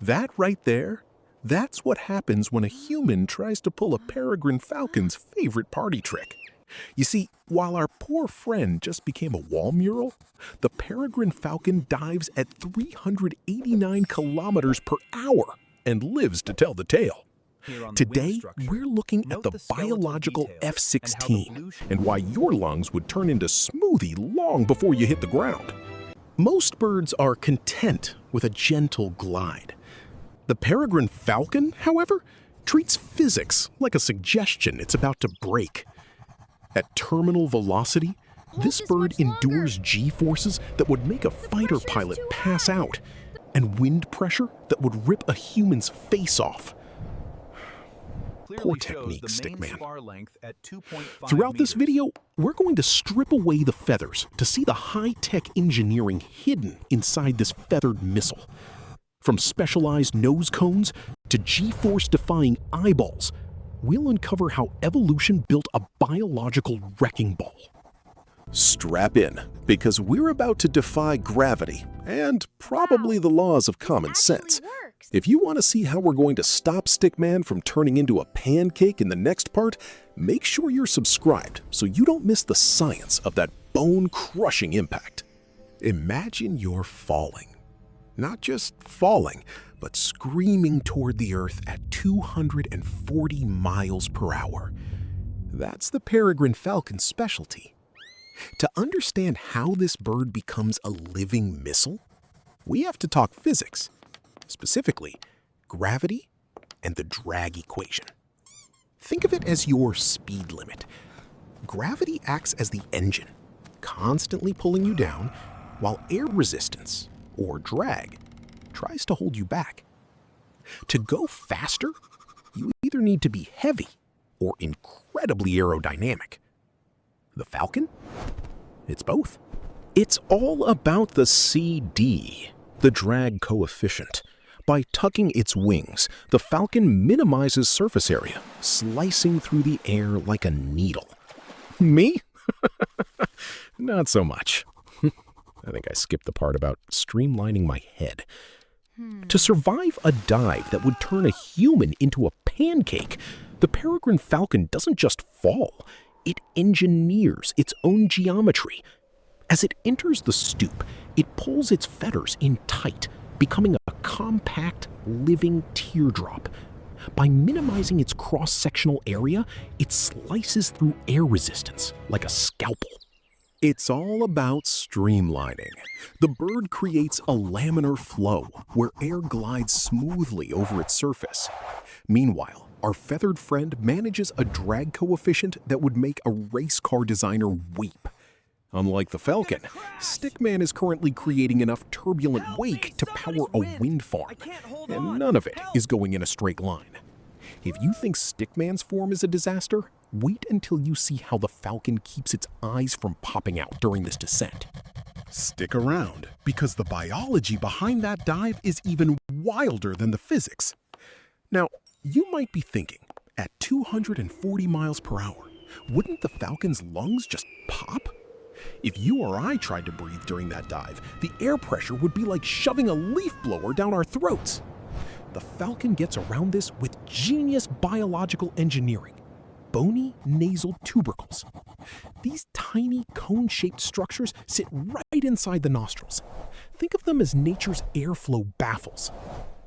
That right there, that's what happens when a human tries to pull a Peregrine Falcon's favorite party trick. You see, while our poor friend just became a wall mural, the Peregrine Falcon dives at 389 kilometers per hour and lives to tell the tale. Today, we're looking at the biological F-16 and why your lungs would turn into smoothie long before you hit the ground. Most birds are content with a gentle glide. The Peregrine Falcon, however, treats physics like a suggestion it's about to break. At terminal velocity, this bird endures G-forces that would make a fighter pilot pass out, and wind pressure that would rip a human's face off. Poor technique, Stickman. Throughout this video, we're going to strip away the feathers to see the high-tech engineering hidden inside this feathered missile. From specialized nose cones to G-force-defying eyeballs, we'll uncover how evolution built a biological wrecking ball. Strap in, because we're about to defy gravity and probably the laws of common sense. If you want to see how we're going to stop Stickman from turning into a pancake in the next part, make sure you're subscribed so you don't miss the science of that bone-crushing impact. Imagine you're falling. Not just falling, but screaming toward the earth at 240 miles per hour. That's the Peregrine Falcon's specialty. To understand how this bird becomes a living missile, we have to talk physics, specifically gravity and the drag equation. Think of it as your speed limit. Gravity acts as the engine, constantly pulling you down, while air resistance, or drag, tries to hold you back. To go faster, you either need to be heavy or incredibly aerodynamic. The Falcon? It's both. It's all about the CD, the drag coefficient. By tucking its wings, the Falcon minimizes surface area, slicing through the air like a needle. Me? Not so much. I think I skipped the part about streamlining my head. To survive a dive that would turn a human into a pancake, the Peregrine Falcon doesn't just fall, it engineers its own geometry. As it enters the stoop, it pulls its feathers in tight, becoming a compact, living teardrop. By minimizing its cross-sectional area, it slices through air resistance like a scalpel. It's all about streamlining. The bird creates a laminar flow where air glides smoothly over its surface. Meanwhile, our feathered friend manages a drag coefficient that would make a race car designer weep. Unlike the Falcon, Stickman is currently creating enough turbulent wake to power a wind farm, and none of it is going in a straight line. If you think Stickman's form is a disaster, wait until you see how the Falcon keeps its eyes from popping out during this descent. Stick around, because the biology behind that dive is even wilder than the physics. Now, you might be thinking, at 240 miles per hour, wouldn't the Falcon's lungs just pop? If you or I tried to breathe during that dive, the air pressure would be like shoving a leaf blower down our throats. The Falcon gets around this with genius biological engineering. Bony nasal tubercles. These tiny cone-shaped structures sit right inside the nostrils. Think of them as nature's airflow baffles.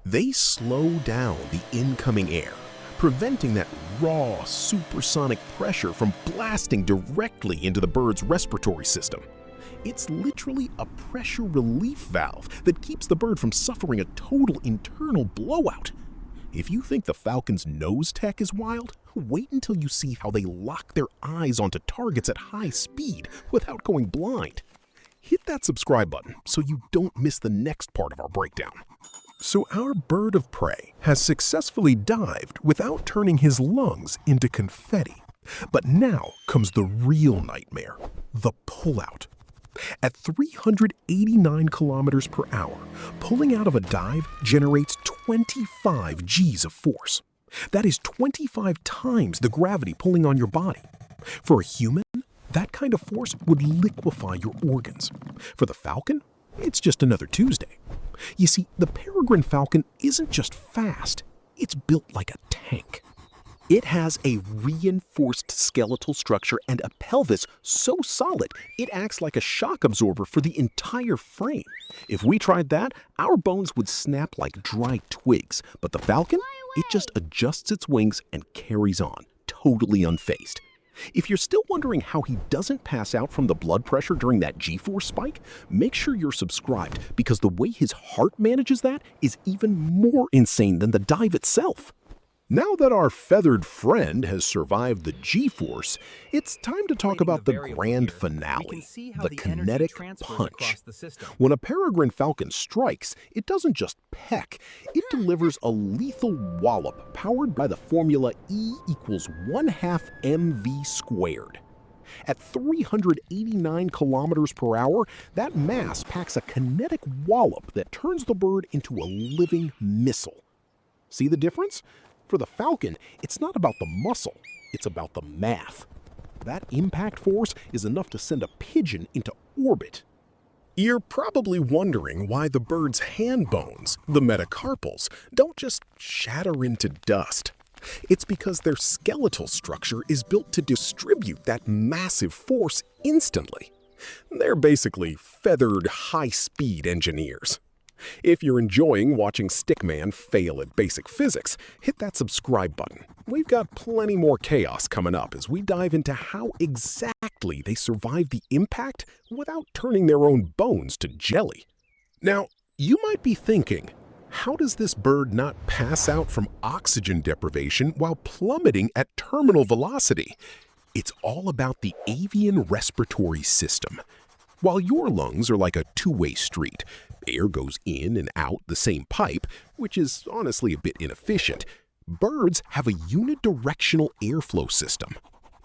They slow down the incoming air, preventing that raw, supersonic pressure from blasting directly into the bird's respiratory system. It's literally a pressure relief valve that keeps the bird from suffering a total internal blowout. If you think the Falcon's nose tech is wild, wait until you see how they lock their eyes onto targets at high speed without going blind. Hit that subscribe button so you don't miss the next part of our breakdown. So our bird of prey has successfully dived without turning his lungs into confetti. But now comes the real nightmare, the pullout. At 389 kilometers per hour, pulling out of a dive generates 25 Gs of force. That is 25 times the gravity pulling on your body. For a human, that kind of force would liquefy your organs. For the Falcon, It's just another Tuesday. You see, the Peregrine Falcon isn't just fast, it's built like a tank. It has a reinforced skeletal structure and a pelvis so solid it acts like a shock absorber for the entire frame. If we tried that, our bones would snap like dry twigs, but the Falcon, it just adjusts its wings and carries on, totally unfazed. If you're still wondering how he doesn't pass out from the blood pressure during that G-force spike, make sure you're subscribed because the way his heart manages that is even more insane than the dive itself. Now that our feathered friend has survived the G-force, it's time to talk about the grand finale, the kinetic punch. When a peregrine falcon strikes, it doesn't just peck, it delivers a lethal wallop powered by the formula E equals 1/2 mv squared. At 389 kilometers per hour, that mass packs a kinetic wallop that turns the bird into a living missile. See the difference? For the Falcon, it's not about the muscle, it's about the math. That impact force is enough to send a pigeon into orbit. You're probably wondering why the bird's hand bones, the metacarpals, don't just shatter into dust. It's because their skeletal structure is built to distribute that massive force instantly. They're basically feathered, high-speed engineers. If you're enjoying watching Stickman fail at basic physics, hit that subscribe button. We've got plenty more chaos coming up as we dive into how exactly they survive the impact without turning their own bones to jelly. Now, you might be thinking, how does this bird not pass out from oxygen deprivation while plummeting at terminal velocity? It's all about the avian respiratory system. While your lungs are like a two-way street, air goes in and out the same pipe, which is honestly a bit inefficient, birds have a unidirectional airflow system.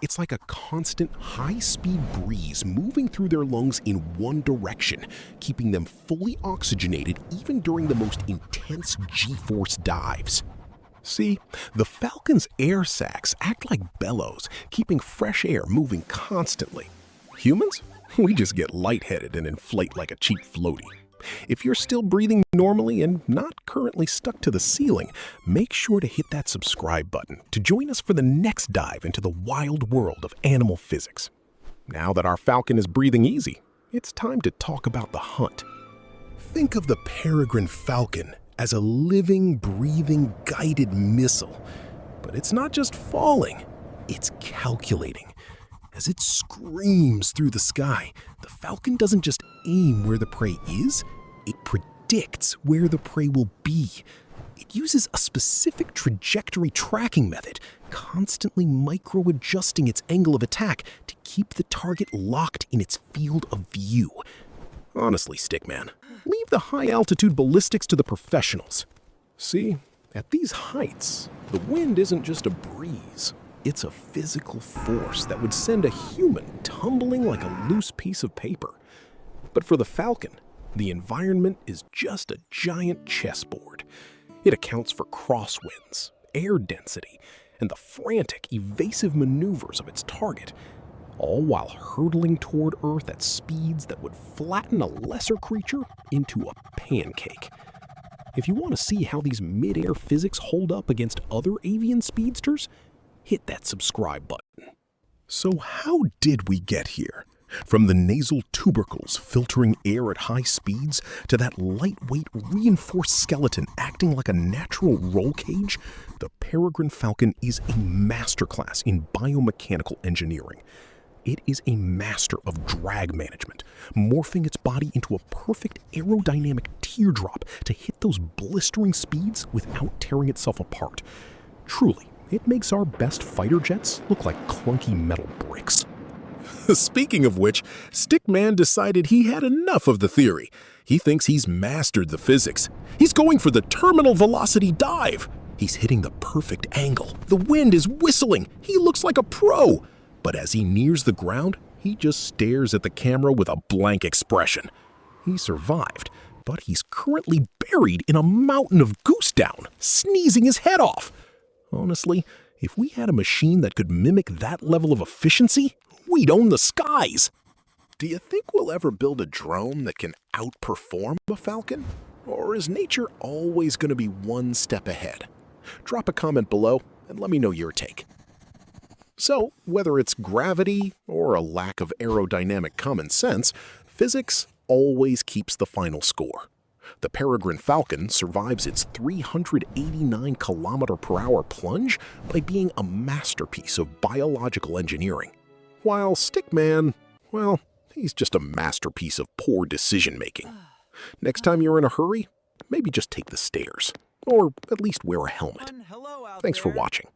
It's like a constant high-speed breeze moving through their lungs in one direction, keeping them fully oxygenated even during the most intense G-force dives. See, the Falcon's air sacs act like bellows, keeping fresh air moving constantly. Humans? We just get lightheaded and inflate like a cheap floaty. If you're still breathing normally and not currently stuck to the ceiling, make sure to hit that subscribe button to join us for the next dive into the wild world of animal physics. Now that our Falcon is breathing easy, it's time to talk about the hunt. Think of the Peregrine Falcon as a living, breathing, guided missile. But it's not just falling, it's calculating. As it screams through the sky, the Falcon doesn't just aim where the prey is, it predicts where the prey will be. It uses a specific trajectory tracking method, constantly micro-adjusting its angle of attack to keep the target locked in its field of view. Honestly, Stickman, leave the high-altitude ballistics to the professionals. See, at these heights, the wind isn't just a breeze. It's a physical force that would send a human tumbling like a loose piece of paper. But for the Falcon, the environment is just a giant chessboard. It accounts for crosswinds, air density, and the frantic, evasive maneuvers of its target, all while hurtling toward Earth at speeds that would flatten a lesser creature into a pancake. If you want to see how these mid-air physics hold up against other avian speedsters, hit that subscribe button. So how did we get here? From the nasal tubercles filtering air at high speeds to that lightweight reinforced skeleton acting like a natural roll cage, the Peregrine Falcon is a masterclass in biomechanical engineering. It is a master of drag management, morphing its body into a perfect aerodynamic teardrop to hit those blistering speeds without tearing itself apart. Truly, it makes our best fighter jets look like clunky metal bricks. Speaking of which, Stickman decided he had enough of the theory. He thinks he's mastered the physics. He's going for the terminal velocity dive. He's hitting the perfect angle. The wind is whistling. He looks like a pro. But as he nears the ground, he just stares at the camera with a blank expression. He survived, but he's currently buried in a mountain of goose down, sneezing his head off. Honestly, if we had a machine that could mimic that level of efficiency, we'd own the skies. Do you think we'll ever build a drone that can outperform a falcon? Or is nature always going to be one step ahead? Drop a comment below and let me know your take. So, whether it's gravity or a lack of aerodynamic common sense, physics always keeps the final score. The Peregrine Falcon survives its 389 km/h plunge by being a masterpiece of biological engineering. While Stickman, well, he's just a masterpiece of poor decision-making. Next time you're in a hurry, maybe just take the stairs, or at least wear a helmet. Thanks for watching.